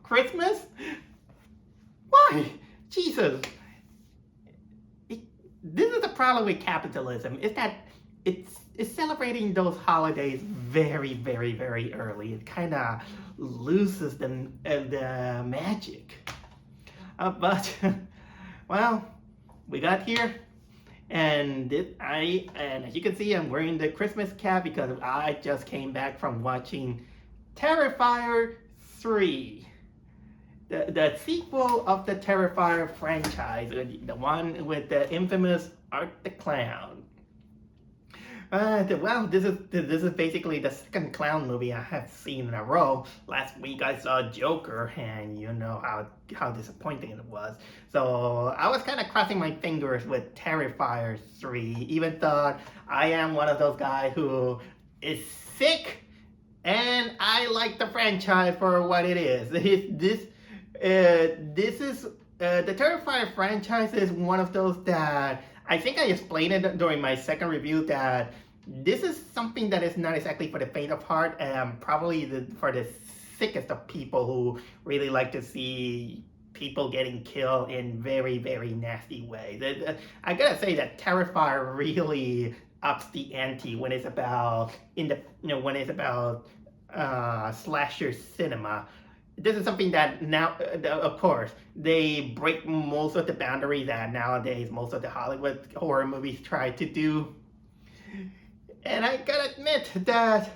Christmas? Why? Jesus. This is the problem with capitalism, is that it's celebrating those holidays very, very, very early. It kind of loses the magic. But, well, we got here. And as you can see, I'm wearing the Christmas cap because I just came back from watching Terrifier 3. The sequel of the Terrifier franchise, the one with the infamous Art the Clown. Well, this is basically the second clown movie I have seen in a row. Last week I saw Joker, and you know how disappointing it was. So I was kind of crossing my fingers with Terrifier 3, even though I am one of those guys who is sick, and I like the franchise for what it is. The Terrifier franchise is one of those that I think I explained it during my second review that this is something that is not exactly for the faint of heart, and probably for the sickest of people who really like to see people getting killed in very, very nasty ways. I gotta say that Terrifier really ups the ante when it's about slasher cinema. This is something that now, of course, they break most of the boundaries that nowadays most of the Hollywood horror movies try to do. And I gotta admit that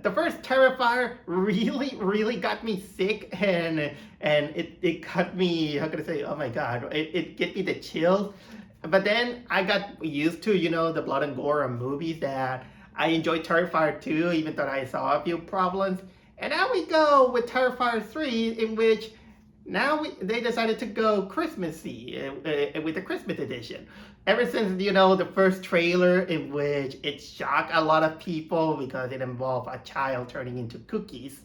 the first Terrifier really got me sick, and it got me, how can I say, oh my god, it gave me the chills. But then I got used to, the blood and gore movies that I enjoyed Terrifier 2, even though I saw a few problems. And now we go with Terrifier 3, in which they decided to go Christmassy with the Christmas edition. Ever since, the first trailer in which it shocked a lot of people because it involved a child turning into cookies.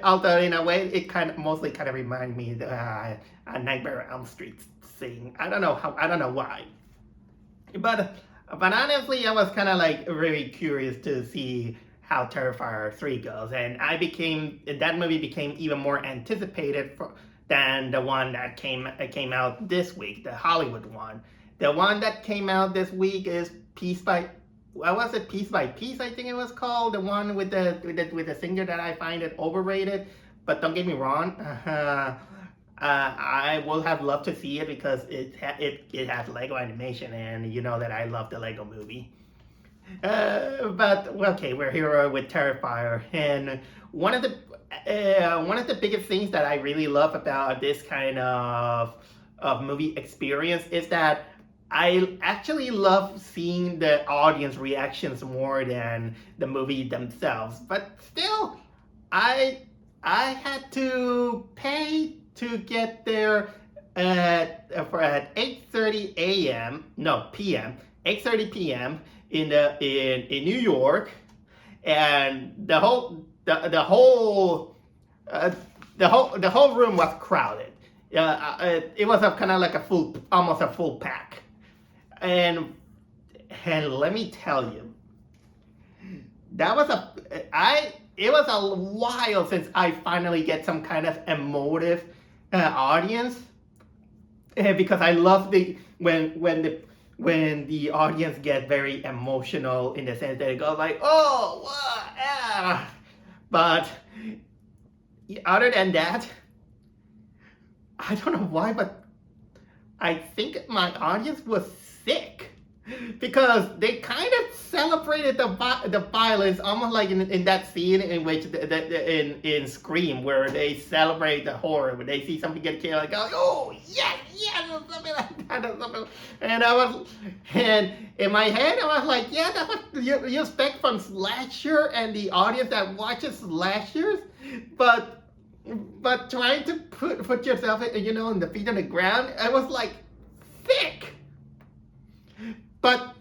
Although in a way it mostly reminded me of a Nightmare on Elm Street scene. I don't know why. But honestly, I was kind of very curious to see how Terrifier 3 goes, and that movie became even more anticipated than the one that came out this week, the Hollywood one. The one that came out this week is Piece by Piece, I think it was called. The one with the singer that I find it overrated. But don't get me wrong, I will have loved to see it because it has Lego animation, and you know that I love the Lego movie. But okay, we're here with Terrifier, and one of the biggest things that I really love about this kind of movie experience is that I actually love seeing the audience reactions more than the movie themselves. But still, I had to pay to get there at 8:30 a.m. No, p.m. 8:30 p.m. in New York, and the whole room was crowded. It was almost a full pack, and let me tell you, it was a while since I finally get some kind of emotive audience, because I love when the audience gets very emotional in the sense that it goes like, oh, what, ah. But other than that, I don't know why, but I think my audience was sick, because they kind of celebrated the violence, almost like in that scene in which in Scream, where they celebrate the horror when they see somebody get killed, like, oh yes, or something like that, or something. And in my head I was like, yeah, that's what you expect from slasher and the audience that watches slashers, but trying to put yourself in the feet on the ground, I was like sick. But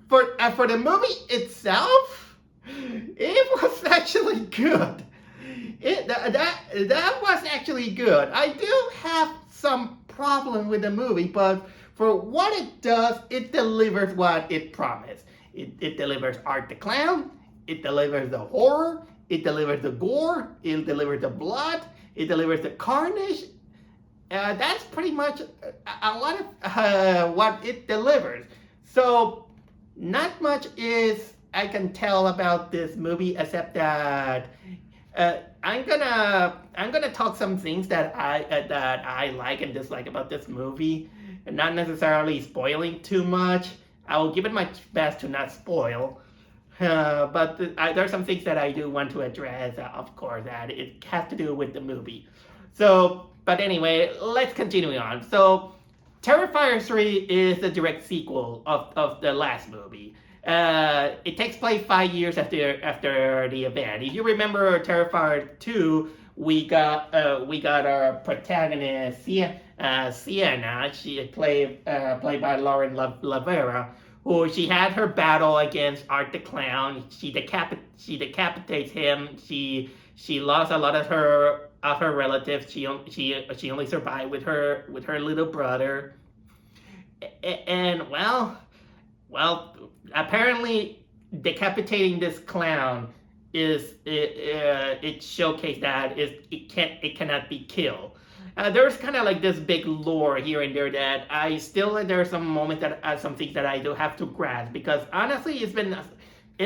for the movie itself, it was actually good. That was actually good. I do have some problem with the movie, but for what it does, it delivers what it promised. It delivers Art the Clown, It delivers the horror, it delivers the gore, it delivers the blood, it delivers the carnage. That's pretty much a lot of what it delivers. So not much is I can tell about this movie except that I'm gonna talk some things that I like and dislike about this movie, not necessarily spoiling too much. I will give it my best to not spoil. But there are some things that I do want to address, of course, that it has to do with the movie. So, but anyway, let's continue on. So, Terrifier 3 is the direct sequel of the last movie. It takes place 5 years after the event. If you remember Terrifier 2, we got our protagonist Sienna. She played by Lauren Lavera, who she had her battle against Art the Clown. She decapitates him. She lost a lot of her relatives. She only survived with her little brother. And well, apparently decapitating this clown it showcased that it cannot be killed. There's kind of like this big lore here and there that there are some moments that some things that I do have to grasp, because honestly it's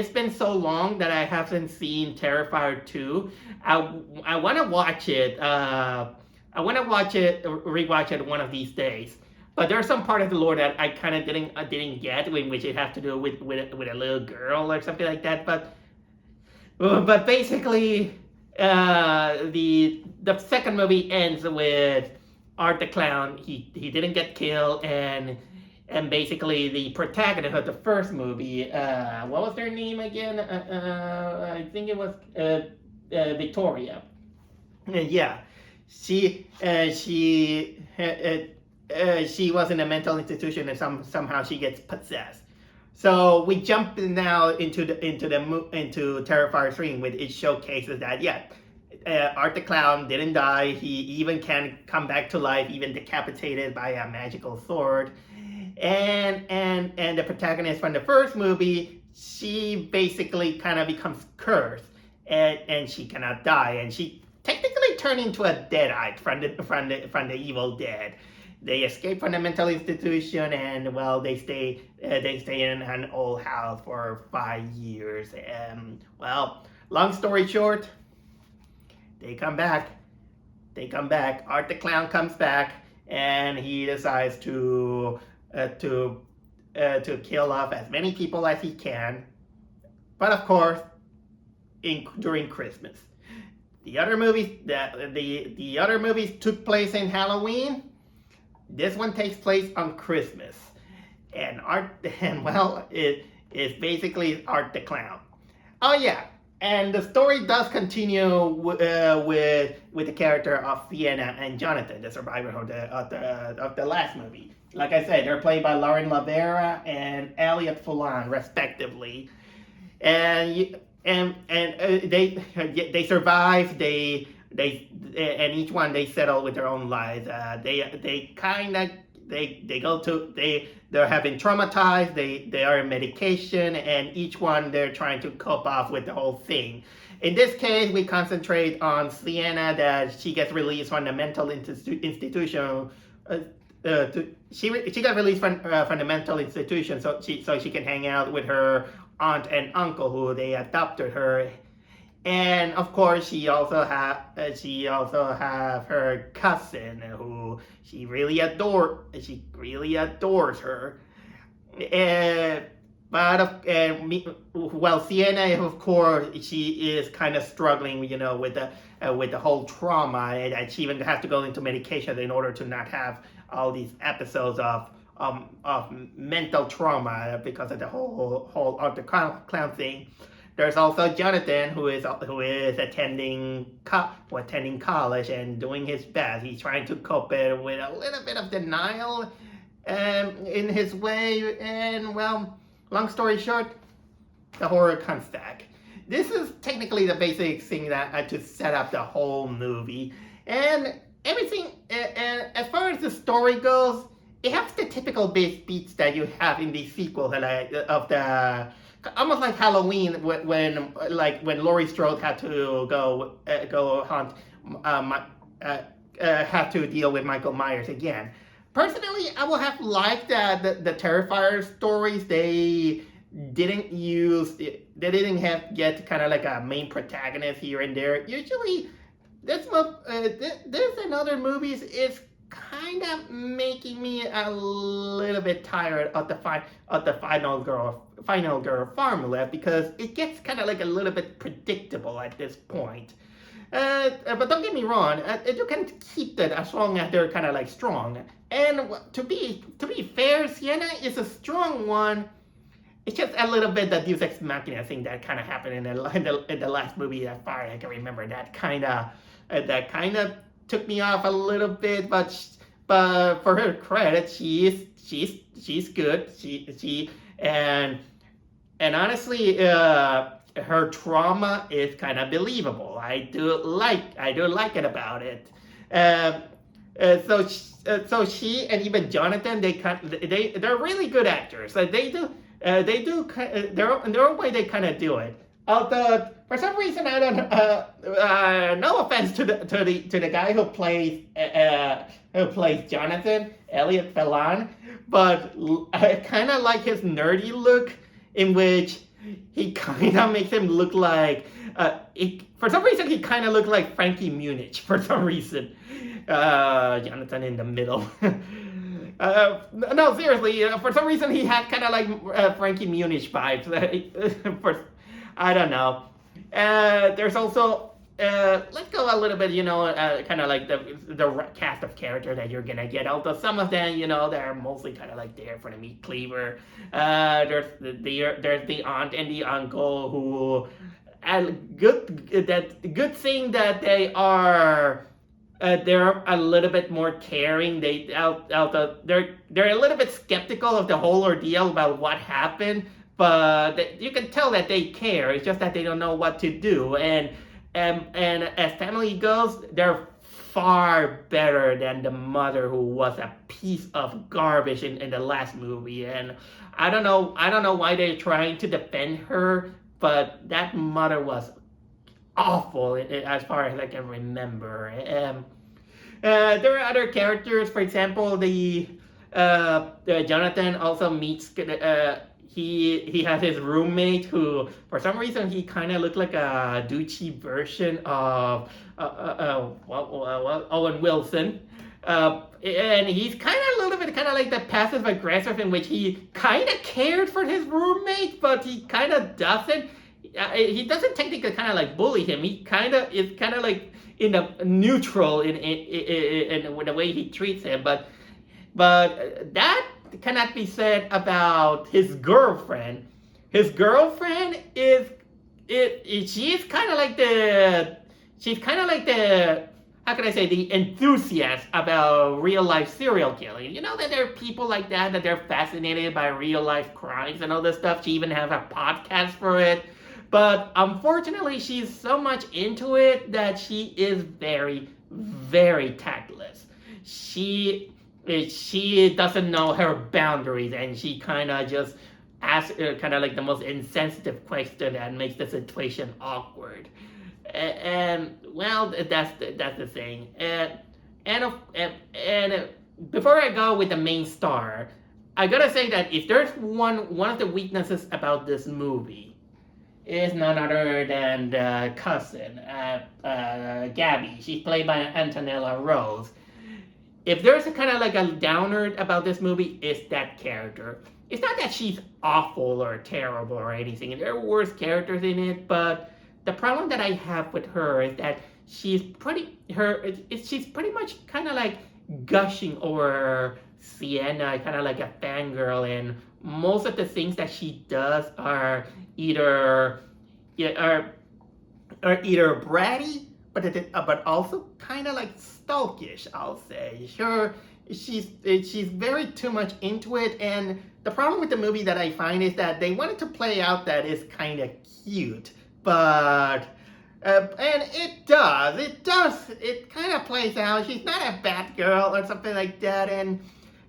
been so long that I haven't seen Terrifier 2. I want to watch it. Rewatch it one of these days. But there's some part of the lore that I kind of didn't get, in which it has to do with a little girl or something like that. But basically, the second movie ends with Art the Clown. He didn't get killed, and basically the protagonist of the first movie, what was their name again? I think it was Victoria. Yeah, she was in a mental institution, and somehow she gets possessed. So we jump now into Terrifier 3, which it showcases that Art the Clown didn't die. He even can come back to life, even decapitated by a magical sword. And the protagonist from the first movie, she basically kind of becomes cursed, and she cannot die, and she technically turned into a deadite from the Evil Dead. They escape from the mental institution, and they stay in an old house for 5 years. And long story short, they come back. Art the Clown comes back, and he decides to kill off as many people as he can. But of course, during Christmas. The other movies took place in Halloween. This one takes place on Christmas, and it is basically Art the Clown. Oh yeah, and the story does continue with the character of Sienna and Jonathan, the survivor of the last movie. Like I said, they're played by Lauren Lavera and Elliot Fulan, respectively, and they survive. And each one they settle with their own lives. They're having traumatized. They are in medication, and each one they're trying to cope up with the whole thing. In this case, we concentrate on Sienna, that she gets released from the mental institution. She got released from the mental institution so she can hang out with her aunt and uncle, who they adopted her. And of course, she also have her cousin, who she really adores her. Sienna, of course, she is kind of struggling, with the whole trauma, and she even has to go into medication in order to not have all these episodes of mental trauma because of the whole Art the Clown thing. There's also Jonathan, who is attending college and doing his best. He's trying to cope with a little bit of denial in his way. And long story short, the horror comes back. This is technically the basic thing that to set up the whole movie, and everything. And as far as the story goes, it has the typical beats that you have in the sequel of almost like Halloween when Laurie Strode had to go hunt have to deal with Michael Myers again. Personally, I would have liked that the Terrifier stories they didn't have get kind of like a main protagonist here and there. Usually, this and other movies is kind of making me a little bit tired of the final girl formula because it gets kind of like a little bit predictable at this point. But don't get me wrong, you can keep that as long as they're kind of like strong. And to be fair, Sienna is a strong one. It's just a little bit the Deus Ex Machina thing that kind of happened in the last movie, as far as I can remember. That kind of took me off a little bit, but for her credit, she's good. And honestly, her trauma is kind of believable. I do like it about it. So she and even Jonathan, they're really good actors. They do their own way. They kind of do it. Although for some reason I don't. No offense to the guy who plays Jonathan, Elliot Phelan, but I kind of like his nerdy look, in which he kind of makes him look like. For some reason, he kind of looked like Frankie Muniz. For some reason, Jonathan in the middle. No, seriously. For some reason, he had kind of like Frankie Muniz vibes. I don't know. There's also let's go a little bit, kind of like the cast of characters that you're gonna get. Although some of them, they're mostly kind of like there for the meat cleaver. There's the aunt and the uncle who, good thing that they are. They're a little bit more caring. They're a little bit skeptical of the whole ordeal about what happened, but you can tell that they care. It's just that they don't know what to do. And as family goes, they're far better than the mother, who was a piece of garbage in the last movie. And I don't know why they're trying to defend her, but that mother was awful as far as I can remember. There are other characters. For example, the Jonathan also meets. He has his roommate who, for some reason, he kind of looked like a douchey version of Owen Wilson. And he's kind of a little bit like the passive aggressive, in which he kind of cared for his roommate, but he kind of doesn't. He doesn't technically kind of like bully him. He kind of is kind of like in a neutral in the way he treats him. But that cannot be said about his girlfriend. His girlfriend she's kind of like the how can I say, the enthusiast about real life serial killing. You know that there are people like that they're fascinated by real life crimes and all this stuff. She even has a podcast for it. But unfortunately, she's so much into it that she is very, very tactless. She doesn't know her boundaries, and she kind of just asks kind of like the most insensitive question that makes the situation awkward. And well, that's the thing. And before I go with the main star, I gotta say that if there's one of the weaknesses about this movie, is none other than the cousin, Gabby. She's played by Antonella Rose. If there's a kind of like a downer about this movie, it's that character. It's not that she's awful or terrible or anything. There are worse characters in it, but the problem that I have with her is that she's pretty much kind of like gushing over Sienna, kind of like a fangirl, and most of the things that she does are either bratty, but also kind of like stalkish, I'll say. Sure, she's very too much into it, and the problem with the movie that I find is that they wanted to play out that it's kind of cute, but and it kind of plays out. She's not a bad girl or something like that, and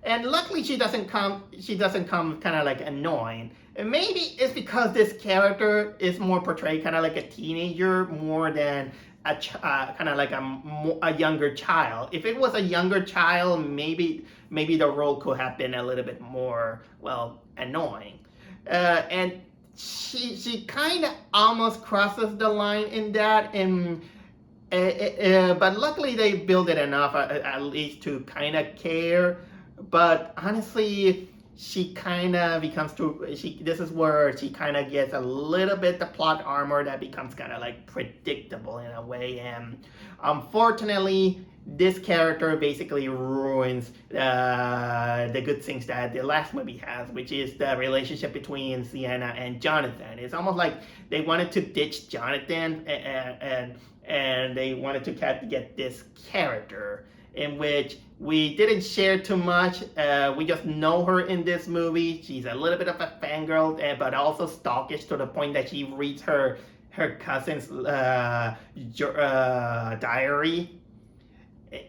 And luckily she doesn't come. She doesn't come kind of like annoying. And maybe it's because this character is more portrayed kind of like a teenager more than kind of like a younger child. If it was a younger child, maybe the role could have been a little bit more annoying. And she kind of almost crosses the line in that, and but luckily they build it enough at least to kind of care. But honestly, she kind of becomes too. This is where she kind of gets a little bit the plot armor that becomes kind of like predictable in a way, and unfortunately, this character basically ruins the good things that the last movie has, which is the relationship between Sienna and Jonathan. It's almost like they wanted to ditch Jonathan and they wanted to get this character in which we didn't share too much. We just know her in this movie. She's a little bit of a fangirl, but also stalkish to the point that she reads her cousin's diary.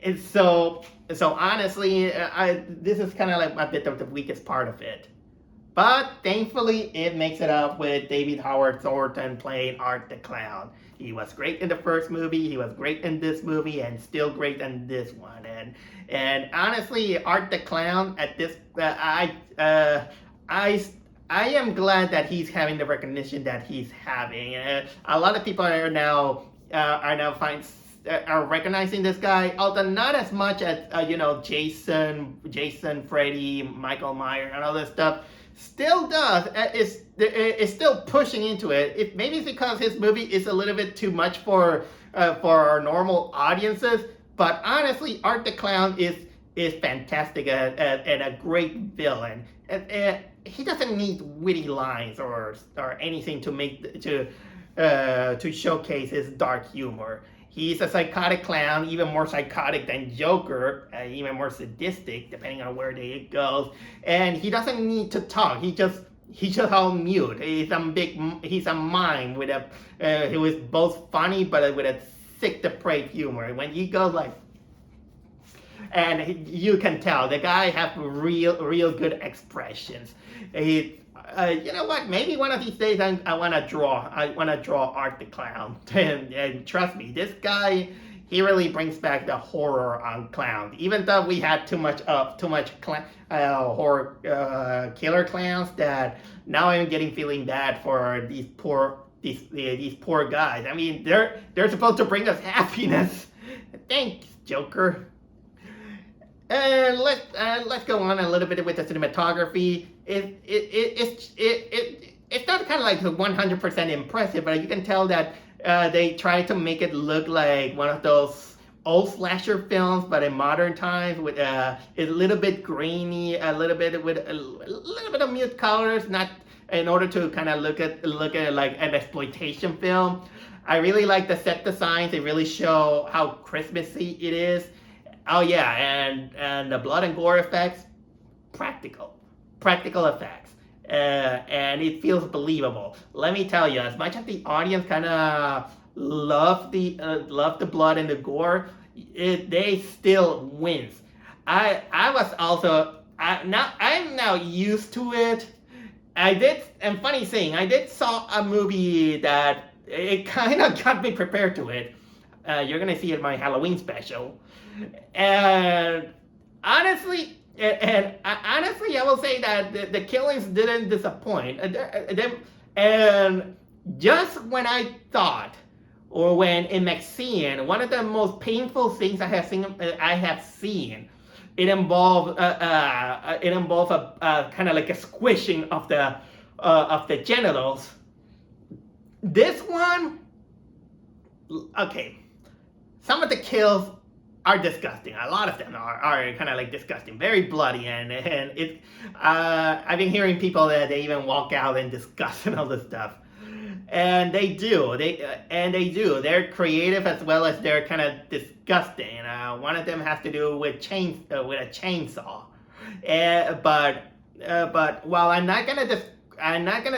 And so honestly, this is kind of like a bit of the weakest part of it. But thankfully, it makes it up with David Howard Thornton playing Art the Clown. He was great in the first movie, he was great in this movie, and still great in this one. And honestly, Art the Clown at this, I am glad that he's having the recognition that he's having. A lot of people are now are recognizing this guy, although not as much as Jason, Freddy, Michael Myers, and all this stuff. Still does. Is still pushing into it. Maybe it's because his movie is a little bit too much for our normal audiences. But honestly, Art the Clown is fantastic and a great villain. He doesn't need witty lines or anything to showcase his dark humor. He's a psychotic clown, even more psychotic than Joker, even more sadistic, depending on where it goes. And he doesn't need to talk. He's just all mute. He's a mime with who is both funny but with a sick, depraved humor. When he goes like, and you can tell the guy has real good expressions. You know what? Maybe one of these days I want to draw Art the Clown, and trust me, this guy, he really brings back the horror on clowns. Even though we had too much horror killer clowns, that now I'm feeling bad for these poor guys. I mean, they're supposed to bring us happiness. Thanks, Joker. And let's go on a little bit with the cinematography. It's not kind of like 100% impressive, but you can tell that they try to make it look like one of those old slasher films, but in modern times, with a little bit grainy, a little bit of mute colors, not in order to kind of look at like an exploitation film. I really like the set designs. They really show how Christmassy it is. Oh yeah, and the blood and gore effects, practical effects, and it feels believable. Let me tell you, as much as the audience kind of love the blood and the gore, they still wins. I'm now used to it. And funny thing, I did saw a movie that it kind of got me prepared to it. You're gonna see it in my Halloween special. And honestly, I will say that the killings didn't disappoint. And just when I thought, or when in Maxine, one of the most painful things I have seen, it involved a kind of like a squishing of the genitals. This one, okay, some of the kills are disgusting. A lot of them are kind of like disgusting, very bloody, and it. I've been hearing people that they even walk out in disgust and all this stuff, and they do. They're creative as well as they're kind of disgusting. One of them has to do with a chainsaw, but while I'm not gonna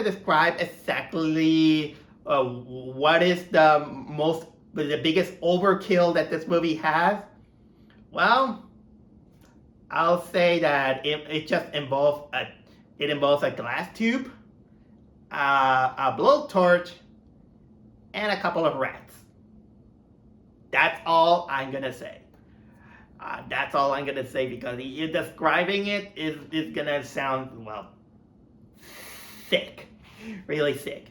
describe exactly what is the biggest overkill that this movie has. Well, I'll say that it just involves a glass tube, a blowtorch, and a couple of rats. That's all I'm gonna say. That's all I'm gonna say because you describing it is gonna sound, well, sick, really sick.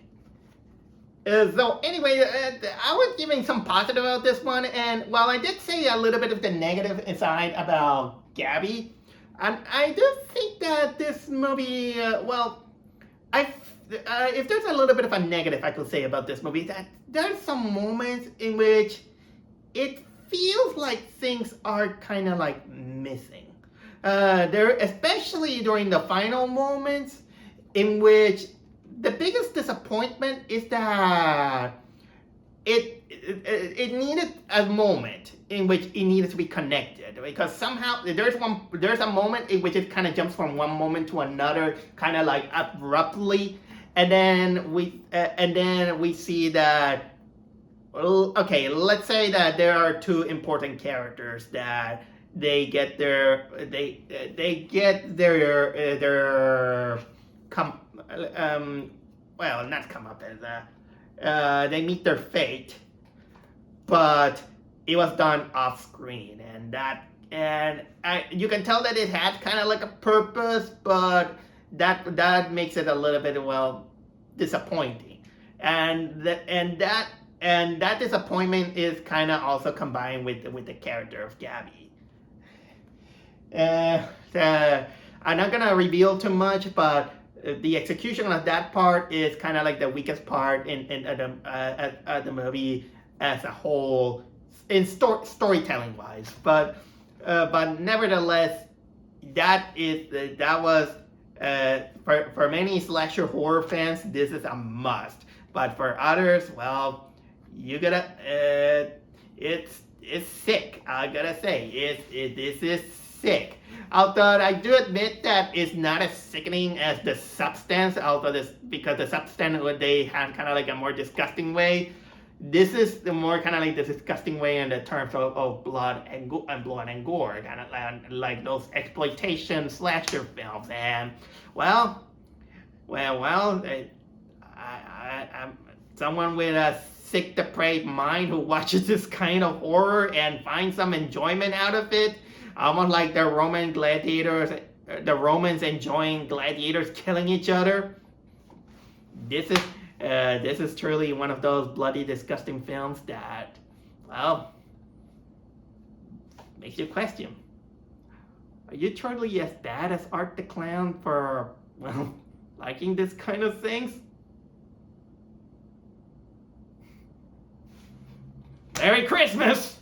So anyway, I was giving some positive about this one, and while I did say a little bit of the negative side about Gabby, and I do think that this movie, if there's a little bit of a negative I could say about this movie, that there's some moments in which it feels like things are kind of like missing. There, especially during the final moments, in which the biggest disappointment is that it needed a moment in which it needed to be connected, because somehow there's a moment in which it kind of jumps from one moment to another kind of like abruptly, and then we see that, okay, let's say that there are two important characters that they get their well, not come up as they meet their fate, but it was done off screen, and you can tell that it had kind of like a purpose, but that makes it a little bit, well, disappointing, and that disappointment is kind of also combined with the character of Gabby. I'm not gonna reveal too much, but the execution of that part is kind of like the weakest part in the movie as a whole, in storytelling wise. But nevertheless, that was for many slasher horror fans, this is a must. But for others, well, you gotta it's sick. I gotta say, this is sick. Although I do admit that it's not as sickening as the substance, because the substance they had kind of like a more disgusting way. This is the more kind of like the disgusting way in the terms of blood and gore, kind of like those exploitation slasher films. And well, I'm someone with a sick, depraved mind who watches this kind of horror and finds some enjoyment out of it. Almost like the Roman gladiators, the Romans enjoying gladiators killing each other. This is truly one of those bloody, disgusting films that, well, makes you question: are you truly as bad as Art the Clown for, well, liking this kind of things? Merry Christmas!